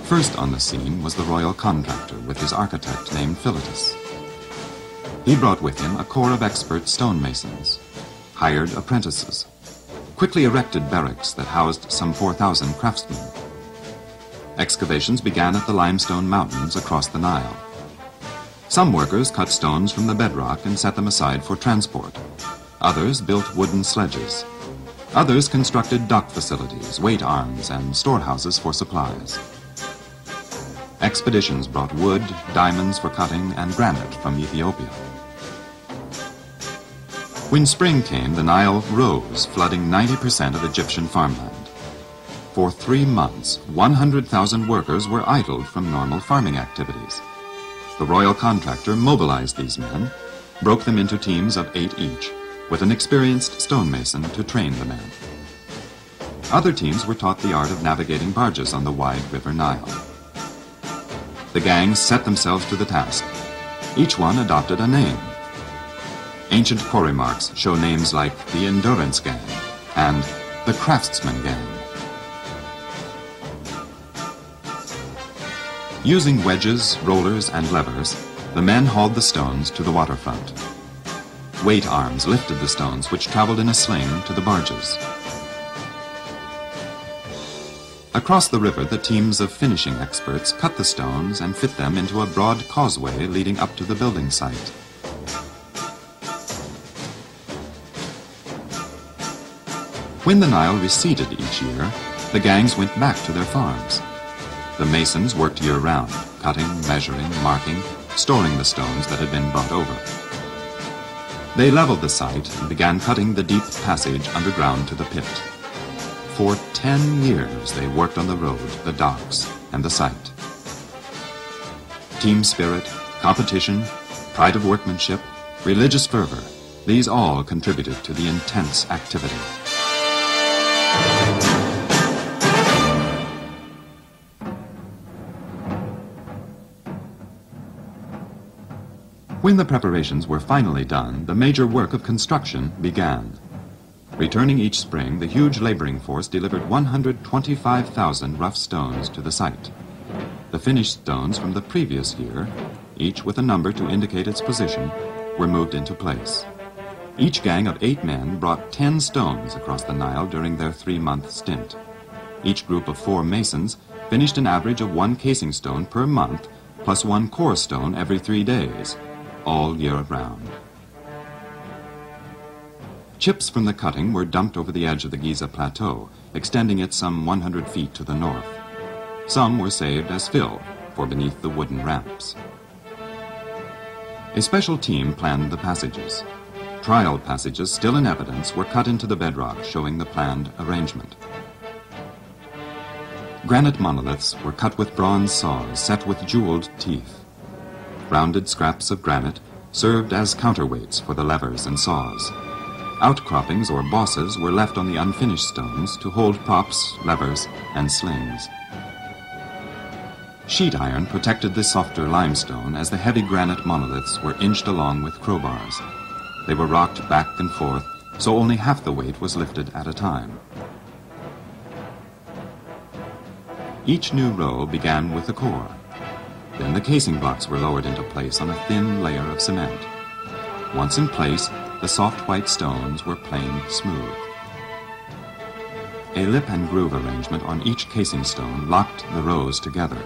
First on the scene was the royal contractor with his architect named Philetus. He brought with him a corps of expert stonemasons, hired apprentices, quickly erected barracks that housed some 4,000 craftsmen. Excavations began at the limestone mountains across the Nile. Some workers cut stones from the bedrock and set them aside for transport. Others built wooden sledges. Others constructed dock facilities, weight arms, and storehouses for supplies. Expeditions brought wood, diamonds for cutting, and granite from Ethiopia. When spring came, the Nile rose, flooding 90% of Egyptian farmland. For 3 months, 100,000 workers were idled from normal farming activities. The royal contractor mobilized these men, broke them into teams of 8 each, with an experienced stonemason to train the men. Other teams were taught the art of navigating barges on the wide river Nile. The gangs set themselves to the task. Each one adopted a name. Ancient quarry marks show names like the Endurance Gang and the Craftsman Gang. Using wedges, rollers, and levers, the men hauled the stones to the waterfront. Weight arms lifted the stones, which traveled in a sling to the barges. Across the river, the teams of finishing experts cut the stones and fit them into a broad causeway leading up to the building site. When the Nile receded each year, the gangs went back to their farms. The masons worked year-round, cutting, measuring, marking, storing the stones that had been brought over. They leveled the site and began cutting the deep passage underground to the pit. For 10 years they worked on the road, the docks, and the site. Team spirit, competition, pride of workmanship, religious fervor, these all contributed to the intense activity. When the preparations were finally done, the major work of construction began. Returning each spring, the huge laboring force delivered 125,000 rough stones to the site. The finished stones from the previous year, each with a number to indicate its position, were moved into place. Each gang of 8 men brought 10 stones across the Nile during their 3-month stint. Each group of 4 masons finished an average of 1 casing stone per month, plus 1 core stone every 3 days, all year round. Chips from the cutting were dumped over the edge of the Giza Plateau, extending it some 100 feet to the north. Some were saved as fill for beneath the wooden ramps. A special team planned the passages. Trial passages still in evidence were cut into the bedrock, showing the planned arrangement. Granite monoliths were cut with bronze saws set with jeweled teeth. Rounded scraps of granite served as counterweights for the levers and saws. Outcroppings or bosses were left on the unfinished stones to hold props, levers, and slings. Sheet iron protected the softer limestone as the heavy granite monoliths were inched along with crowbars. They were rocked back and forth, so only half the weight was lifted at a time. Each new row began with the core. Then the casing blocks were lowered into place on a thin layer of cement. Once in place, the soft white stones were planed smooth. A lip and groove arrangement on each casing stone locked the rows together.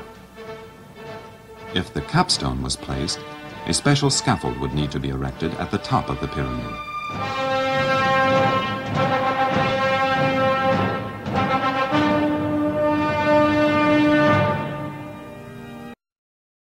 If the capstone was placed, a special scaffold would need to be erected at the top of the pyramid.